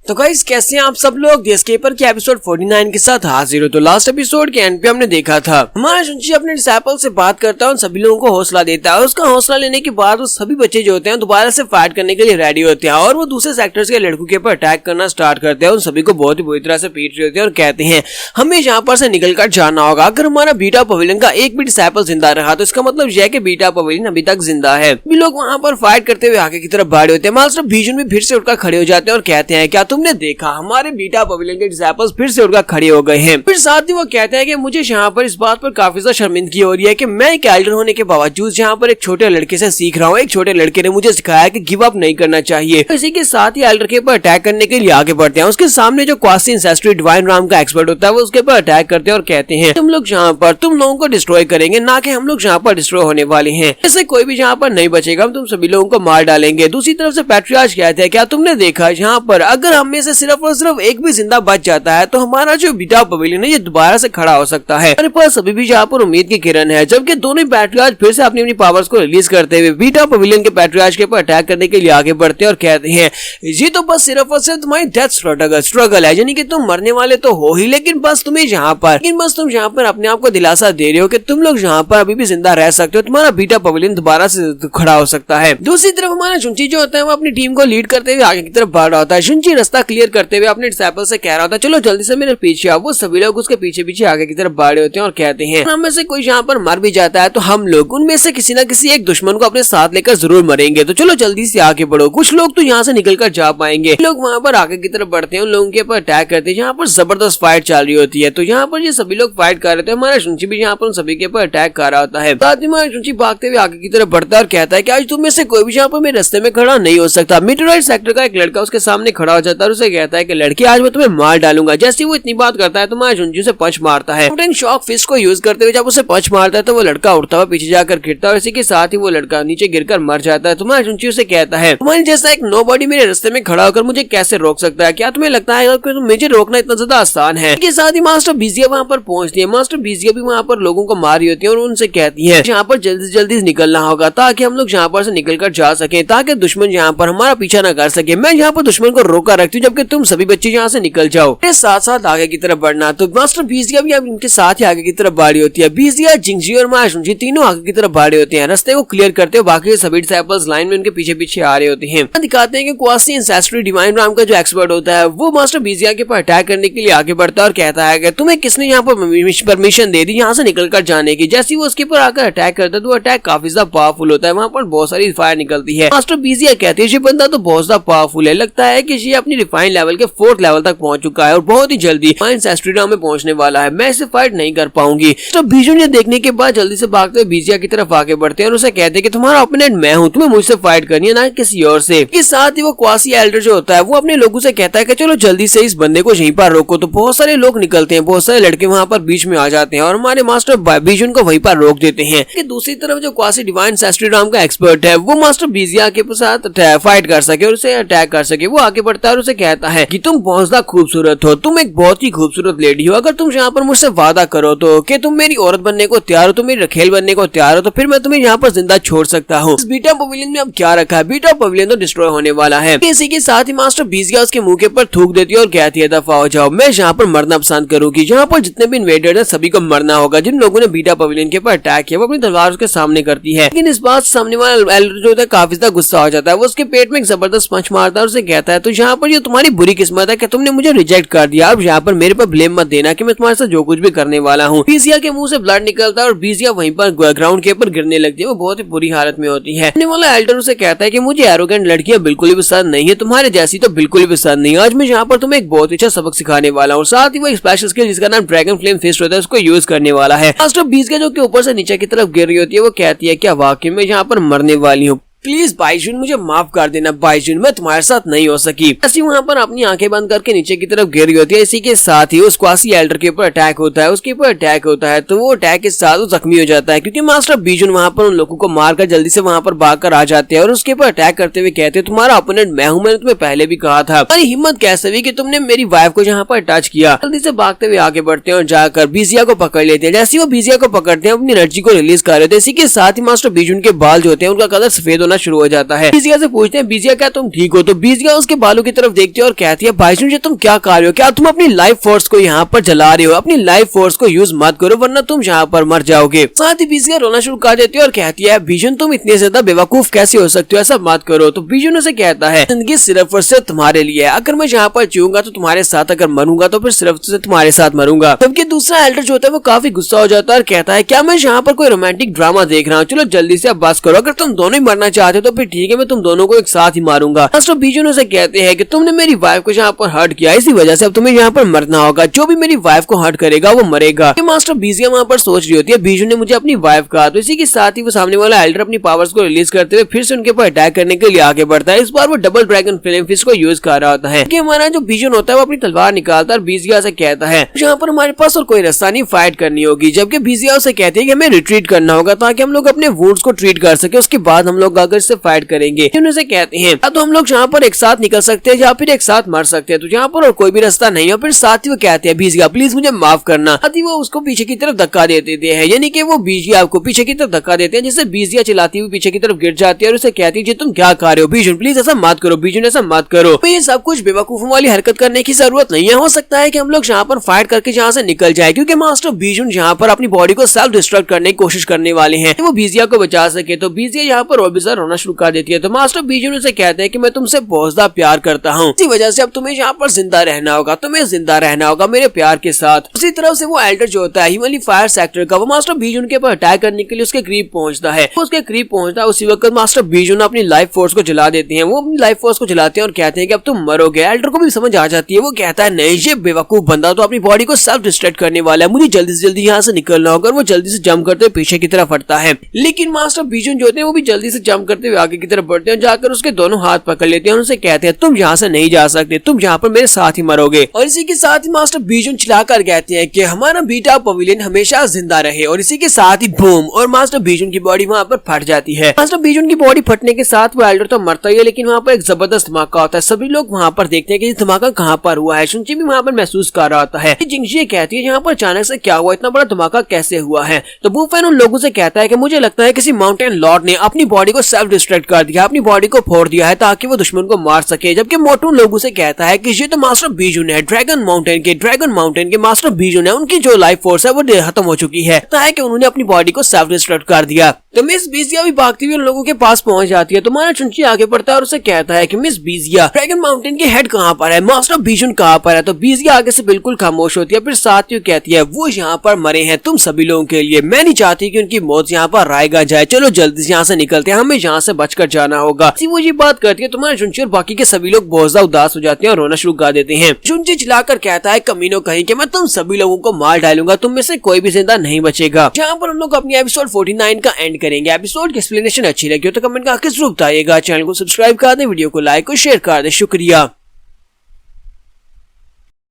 तो गाइस कैसे हैं आप सब लोग। द एस्केपर के एपिसोड 49 के साथ हाजिर हो। तो लास्ट एपिसोड के एंड पे हमने देखा था हमारा शुंची अपने डिसाइपल से बात करता है और सभी लोगों को हौसला देता है। उसका हौसला लेने के बाद वो सभी बच्चे जो होते हैं दोबारा से फाइट करने के लिए रेडी होते हैं और वो दूसरे सेक्टर्स के लड़कों के ऊपर अटैक करना स्टार्ट करते हैं। उन सभी को बहुत ही बुरी तरह से पीट रहे होते हैं और कहते हैं हमें यहाँ पर से निकल कर जाना होगा। अगर हमारा बीटा पवेलियन का एक भी डिसाइपल जिंदा रहा तो इसका मतलब यह है कि बीटा पवेलियन अभी तक जिंदा है। भी लोग वहाँ पर फाइट करते हुए आगे की तरफ बढ़े होते हैं। मास्टर बीजुन भी फिर से उठकर खड़े हो जाते हैं और कहते हैं क्या तुमने देखा हमारे बीटा पवेलियन के डिसाइपल्स फिर से उठकर खड़े हो गए हैं। फिर साथ ही वो कहते हैं कि मुझे यहाँ पर इस बात पर काफी ज्यादा शर्मिंदगी हो रही है कि मैं एक एल्डर होने के बावजूद यहाँ पर एक छोटे लड़के से सीख रहा हूँ। एक छोटे लड़के ने मुझे सिखाया कि गिव अप नहीं करना चाहिए। इसी के साथ ही एल्डर के ऊपर अटैक करने के लिए आगे बढ़ते हैं। उसके सामने जो क्वासी इंसेस्ट्री डिवाइन राम का एक्सपर्ट होता है वो उसके ऊपर अटैक करते हैं और कहते हैं तुम लोग यहाँ पर तुम लोगों को डिस्ट्रॉय करेंगे, ना कि हम लोग यहाँ पर डिस्ट्रॉय होने वाले हैं। इससे कोई भी यहाँ पर नहीं बचेगा, हम तुम सभी लोगों को मार डालेंगे। दूसरी तरफ से पैट्रियार्च कहते हैं क्या तुमने देखा यहाँ पर अगर हम में से सिर्फ और सिर्फ एक भी जिंदा बच जाता है तो हमारा जो बीटा पवेलियन है ये दोबारा से खड़ा हो सकता है। हमारे पास अभी भी यहाँ पर उम्मीद की किरण है। जबकि दोनों पैट्रियार्च फिर से अपनी अपनी पावर्स को रिलीज करते हुए बीटा पवेलियन के पैट्रियार्च के ऊपर अटैक करने के लिए आगे बढ़ते हैं और कहते हैं ये तो बस सिर्फ और सिर्फ तुम्हारी डेथ स्ट्रगल है, यानी कि तुम मरने वाले तो हो ही, लेकिन बस तुम यहाँ पर अपने आप को दिलासा दे रहे हो कि तुम लोग यहाँ पर अभी भी जिंदा रह सकते हो, तुम्हारा बीटा पवेलियन दोबारा से खड़ा हो सकता है। दूसरी तरफ हमारा शुंची जो होता है वो अपनी टीम को लीड करते हुए आगे की तरफ बढ़ रहा होता है। शुंची रास्ता क्लियर करते हुए अपने डिसाइपल से कह रहा होता है चलो जल्दी से मेरे पीछे आओ। वो सभी लोग उसके पीछे पीछे आगे की तरफ बढ़े होते हैं और कहते हैं हम में से कोई यहाँ पर मर भी जाता है तो हम लोग उनमें से किसी न किसी एक दुश्मन को अपने साथ लेकर जरूर मरेंगे, तो चलो जल्दी से आगे बढ़ो। कुछ लोग तो यहाँ से निकल कर जा पाएंगे। लोग वहाँ पर आगे की तरफ बढ़ते हैं, उन लोगों के ऊपर अटैक करते हैं। यहाँ पर जबरदस्त फाइट चल रही होती है। तो यहाँ पर ये सभी लोग फाइट कर रहे थे। हमारा शुंची भी यहाँ पर उन सभी के ऊपर अटैक कर रहा होता है। साथ ही हमारा शुंची भागते हुए आगे की तरफ बढ़ता है और कहता है कि आज तुम में से कोई भी यहाँ पर मेरे रास्ते में खड़ा नहीं हो सकता। मीटरॉइड सेक्टर का एक लड़का उसके सामने खड़ा हो जाता है और उसे कहता है कि लड़की आज मैं तुम्हें मार डालूंगा। जैसे वो इतनी बात करता है तो हमारा शुंची से पंच मारता है। शॉक फिस्ट को यूज करते हुए जब उसे पंच मारता है तो वो लड़का उठता हुआ पीछे जाकर गिरता है और इसी के साथ ही वो लड़का नीचे गिरकर मर जाता है। तुम्हारा शुंची उसे कहता है तुम्हारे जैसा एक नोबॉडी मेरे रास्ते में खड़ा होकर मुझे कैसे रोक सकता है, क्या तुम्हें लगता है कि मुझे रोकना इतना ज्यादा आसान है। इसके साथ ही मास्टर बीजिया वहाँ पर पहुंचती है। मास्टर बीजिया भी वहाँ पर लोगों को मार रही होती है और उनसे कहती है यहाँ पर जल्दी से जल्दी निकलना होगा ताकि हम लोग यहाँ पर से निकल कर जा सके, ताकि दुश्मन यहाँ पर हमारा पीछा न कर सके। मैं यहाँ पर दुश्मन को रोका रखती हूँ जबकि तुम सभी बच्चे यहाँ से निकल जाओ। साथ साथ आगे की तरफ बढ़ना। तो मास्टर बीजिया भी अब इनके साथ ही आगे की तरफ बढ़ी होती है। बीजिया, जिंगजी और माशुंजी तीनों आगे की तरफ बढ़े होते हैं। रास्ते को क्लियर करते हुए बाकी सभी डिसाइपल्स लाइन में उनके पीछे पीछे आ रहे होते हैं। दिखाते हैं कि क्वासी इंसेस्ट्री डिवाइन राम का जो एक्सपर्ट होता है वो मास्टर बीजिया के ऊपर अटैक करने के लिए आगे बढ़ता है और कहता है कि तुम्हें किसने यहाँ पर परमिशन दे दी यहाँ से निकल कर जाने की। जैसे वो उसके ऊपर आकर अटैक करता है तो अटैक काफी ज्यादा पावरफुल होता है। वहाँ पर बहुत सारी फायर निकलती है। मास्टर बीजिया कहते हैं ये बंदा तो बहुत ज्यादा पावरफुल है, लगता है कि ये अपनी रिफाइन लेवल के 4th लेवल तक पहुंच चुका है और बहुत ही जल्दी इंसेस्ट्री राम में पहुंचने वाला है। मैं इसे फाइट नहीं कर पाऊंगी। तो बीजुन ये देखने के बाद जल्दी से भागते हुए बीजिया की तरफ आगे बढ़ते हैं और उसे कहते हैं कि तुम्हारा ओपोनेंट मैं हूँ, तुम्हें मुझसे फाइट करनी है ना किसी और से। इसके साथ ही वो क्वासी एल्डर जो होता है वो अपने लोगों से कहता है कि चलो जल्दी से इस बंदे को यहीं पर रोको। तो बहुत सारे लोग निकलते हैं, बहुत सारे लड़के वहाँ पर बीच में आ जाते हैं और हमारे मास्टर बीजुन को वहीं पर रोक देते हैं। कि दूसरी तरफ जो क्वासी डिवाइन सेस्ट्री राम का एक्सपर्ट है वो मास्टर बीजिया के साथ फाइट कर सके और उसे अटैक कर सके। वो आगे बढ़ता है और उसे कहता है कि तुम बहुत ज्यादा खूबसूरत हो, तुम एक बहुत ही खूबसूरत लेडी हो। अगर तुम यहाँ पर मुझसे वादा करो तो कि तुम मेरी औरत बनने को तैयार हो, तुम मेरी रखेल बनने को तैयार हो, तो फिर मैं तुम्हें यहाँ पर जिंदा छोड़ सकता हूँ। इस बीटा पवेलियन में अब क्या रखा है, बीटा पवेलियन तो डिस्ट्रॉय होने वाला है। इसी के साथ ही मास्टर बीजिया उसके मुंह के ऊपर थूक देती है और कहती है दफा हो जाओ, मैं यहाँ पर मरना पसंद करूंगी। यहाँ पर जितने भी इन्वेडर है सभी को मरना होगा। जिन लोगों ने बीटा पवेलियन के ऊपर अटैक किया वो अपनी तलवार उसके सामने करती है, लेकिन इस बात सामने वाला एल्डर जो होता है काफी ज्यादा गुस्सा हो जाता है। वो उसके पेट में एक जबरदस्त पंच मारता है और उसे कहता है तो यहाँ पर ये तुम्हारी बुरी किस्मत है कि तुमने मुझे रिजेक्ट कर दिया। अब यहाँ पर मेरे पर ब्लेम मत देना कि मैं तुम्हारे साथ जो कुछ भी करने वाला हूँ। बीजिया के मुंह से ब्लड निकलता है और बीजिया वहीं पर ग्राउंड के ऊपर गिरने लगती है। वो बहुत ही बुरी हालत में होती है। वाला एल्डर उसे कहता है कि मुझे एरोगेंट लड़कियां बिल्कुल भी पसंद नहीं है, तुम्हारे जैसी तो बिल्कुल भी पसंद नहीं। आज मैं यहाँ पर तुम्हें एक बहुत अच्छा सबक सिखाने वाला हूँ। साथ ही वो एक स्पेशल स्किल जिसका नाम ड्रैगन फ्लेम फिस्ट होता है उसको यूज करने वाला है। मास्टर बीजिया जो कि ऊपर से नीचे की तरफ गिर रही होती है वो कहती है क्या वाकई में यहाँ पर मरने वाली हूँ, प्लीज बाइजुन मुझे माफ कर देना बाइजुन, मैं तुम्हारे साथ नहीं हो सकी। ऐसी वहाँ पर अपनी आंखें बंद करके नीचे की तरफ गिर रही होती है। इसी के साथ ही उस क्वासी एल्डर के ऊपर अटैक होता है, उसके ऊपर अटैक होता है तो वो अटैक के साथ वो जख्मी हो जाता है क्योंकि मास्टर बीजुन वहाँ पर उन लोगों को मारकर जल्दी से वहाँ पर भाग कर आ जाते हैं और उसके ऊपर अटैक करते हुए कहते हैं तुम्हारा ओपोनेंट मैं हूँ, मैंने तुम्हें पहले भी कहा था। तुम्हारी हिम्मत कैसे हुई कि तुमने मेरी वाइफ को यहाँ पर टच किया। जल्दी से भागते हुए आगे बढ़ते हैं और जाकर बीजिया को पकड़ लेते हैं। जैसे वो बीजिया को पकड़ते हैं अपनी एनर्जी को रिलीज कर रहे थे। इसी के साथ ही मास्टर बीजुन के बाल जो होते हैं उनका कलर सफेद होना रोना शुरू हो जाता है। बीजिया से पूछते हैं बीजिया क्या तुम ठीक हो? तो बीजिया उसके बालों की तरफ देखती है और कहती है भाईचुन जी तुम क्या कर रहे हो? क्या तुम अपनी लाइफ फोर्स को यहाँ पर जला रहे हो? अपनी लाइफ फोर्स को यूज मत करो वरना तुम यहाँ पर मर जाओगे। साथ ही बीजिया रोना शुरू कर देती है और कहती है बीजुन तुम इतने ज्यादा बेवकूफ कैसे हो सकते हो? ऐसा मत करो। तो बीजुन उसे कहता है जिंदगी सिर्फ और सिर्फ तुम्हारे लिए है, अगर मैं यहाँ पर जीऊंगा तो तुम्हारे साथ, अगर मरूंगा तो फिर सिर्फ से तुम्हारे साथ मरूंगा। जबकि दूसरा एल्डर जो होता है वो काफी गुस्सा हो जाता है और कहता है क्या मैं यहाँ पर कोई रोमांटिक ड्रामा देख रहा हूँ? चलो जल्दी से अब बस करो, अगर तुम दोनों ही मरना चाहते हो तो फिर ठीक है, मैं तुम दोनों को एक साथ ही मारूंगा। मास्टर बीजुन उसे कहते हैं कि तुमने मेरी वाइफ को यहाँ पर हर्ट किया, इसी वजह से अब तुम्हें यहाँ पर मरना होगा, जो भी मेरी वाइफ को हर्ट करेगा वो मरेगा। मास्टर बीजिया वहाँ पर सोच रही होती है बीजुन ने मुझे अपनी वाइफ कहा, तो इसी के साथ ही वो सामने वाला एल्डर अपनी पावर्स को रिलीज करते हुए फिर से उनके ऊपर अटैक करने के लिए आगे बढ़ता है। इस बार वो डबल ड्रैगन फ्लेम फिस्ट को यूज कर रहा होता है कि हमारा जो बीजुन होता है वो अपनी तलवार निकालता है और बीजिया से कहता है यहाँ पर हमारे पास और कोई रास्ता नहीं, फाइट करनी होगी। जबकि बीजिया उसे कहती है कि हमें रिट्रीट करना होगा ताकि हम लोग अपने वुंड्स को ट्रीट कर सके, उसके बाद हम लोग आकर इससे फाइट करेंगे। उनसे कहते हैं तो हम लोग यहाँ पर एक साथ निकल सकते हैं या फिर एक साथ मर सकते हैं, तो यहाँ पर और कोई भी रास्ता नहीं है। फिर साथ ही वो कहते हैं बीजिया प्लीज मुझे माफ करना। साथ ही वो उसको पीछे की तरफ धक्का दे देते हैं, यानी कि वो बीजिया को पीछे की तरफ धक्का देते हैं जिससे बीजिया चिल्लाती हुई पीछे की तरफ गिर जाती है और उसे कहती है तुम क्या कर रहे हो? बीजुन प्लीज ऐसा मत करो, बीजुन ऐसा मत करो। तो ये सब कुछ बेवकूफों वाली हरकत करने की जरूरत नहीं है, हो सकता है कि हम लोग यहाँ पर फाइट करके यहाँ से निकल जाए, क्योंकि मास्टर बीजुन यहाँ पर अपनी बॉडी को सेल्फ डिस्ट्रक्ट करने की कोशिश करने वाले हैं, वो बीजिया को बचा सके। तो बीजिया यहाँ पर और भी ज्यादा रोना शुरू कर देती है। तो मास्टर बीजुन उसे कहते हैं कि मैं तुमसे बहुत ज्यादा प्यार करता हूँ, इसी वजह से अब तुम्हें यहाँ पर जिंदा रहना होगा, तुम्हें जिंदा रहना होगा मेरे प्यार के साथ। उसी तरफ से वो एल्डर जो होता है हिमालय फायर सेक्टर का, वो मास्टर बीजुन के ऊपर अटैक करने के लिए उसके करीब पहुंचता है। उसके करीब पहुंचता है उसी वक्त मास्टर बीजुन अपनी लाइफ फोर्स को जला देते हैं। वो अपनी लाइफ फोर्स को जलाते हैं और कहते हैं कि अब तुम मरोगे। एल्डर को भी समझ आ जाती है, वो कहता है नहीं ये बेवकूफ बंदा तो अपनी बॉडी को सेल्फ डिस्ट्रक्ट करने वाला है, मुझे जल्दी से जल्दी यहाँ से निकलना होगा। और वो जल्दी से जंप करते हुए पीछे की तरफ हटता है, लेकिन मास्टर बीजुन जो होते हैं वो भी जल्दी से जंप करते हुए आगे की तरफ बढ़ते हैं, जाकर उसके दोनों हाथ पकड़ लेते हैं और उनसे कहते हैं तुम यहाँ से नहीं जा सकते, तुम यहाँ पर मेरे साथ ही मरोगे। और इसी के साथ ही मास्टर बीजुन चिल्लाकर कहते हैं कि हमारा बीटा पवेलियन हमेशा जिंदा रहे। और इसी के साथ ही बूम, और मास्टर बीजुन की बॉडी वहाँ पर फट जाती है। मास्टर बीजुन की बॉडी फटने के साथ वो एल्डर तो मरता ही है, लेकिन वहाँ पर एक जबरदस्त धमाका होता है। सभी लोग वहाँ पर देखते हैं कि ये धमाका कहाँ पर हुआ है। शुनची भी वहाँ पर महसूस कर रहा होता है। जिंगजी कहती है यहाँ पर अचानक से क्या हुआ, इतना बड़ा धमाका कैसे हुआ है? तो वुफेन उन लोगों से कहता है कि मुझे लगता है किसी माउंटेन लॉर्ड ने अपनी बॉडी को सेल्फ डिस्ट्रक्ट कर दिया, अपनी बॉडी को फोड़ दिया है ताकि वो दुश्मन को मार सके। जबकि मोटू लोगों से कहता है कि ये तो मास्टर बीजुन है, ड्रैगन माउंटेन के मास्टर बीजुन है, उनकी जो लाइफ फोर्स है वो खत्म हो चुकी है, कि उन्होंने अपनी बॉडी को सेल्फ डिस्ट्रक्ट कर दिया। तो मिस बीजिया भी भागती हुई उन लोगों के पास पहुंच जाती है। तो हमारा चुंची आगे बढ़ता है और उसे कहता है कि मिस बीजिया ड्रैगन माउंटेन के हेड कहाँ पर है, मास्टर बीजुन कहाँ पर है? तो बीजिया आगे से बिल्कुल खामोश होती है, फिर साथ ही कहती है वो यहाँ पर मरे हैं तुम सभी लोगों के लिए, मैं नहीं चाहती कि उनकी मौत यहाँ पर रायगा जाए, चलो जल्दी से यहाँ से निकलते हैं, हमें यहाँ से बचकर जाना होगा। वो ये बात करती है, तुम्हारा चुंची और बाकी के सभी लोग बहुत ज्यादा उदास हो जाते हैं और रोना शुरू कर देते हैं। चुंची चिल्लाकर कहता है कमीनों कहीं कि मैं तुम सभी लोगों को मार डालूंगा, तुम में से कोई भी जिंदा नहीं बचेगा। जहाँ पर हम लोग अपनी एपिसोड 49 का एंड करेंगे। एपिसोड की एक्सप्लेनेशन अच्छी लगी हो तो कमेंट करके जरूर बताइएगा। चैनल को सब्सक्राइब कर दे, वीडियो को लाइक और शेयर कर दे। शुक्रिया।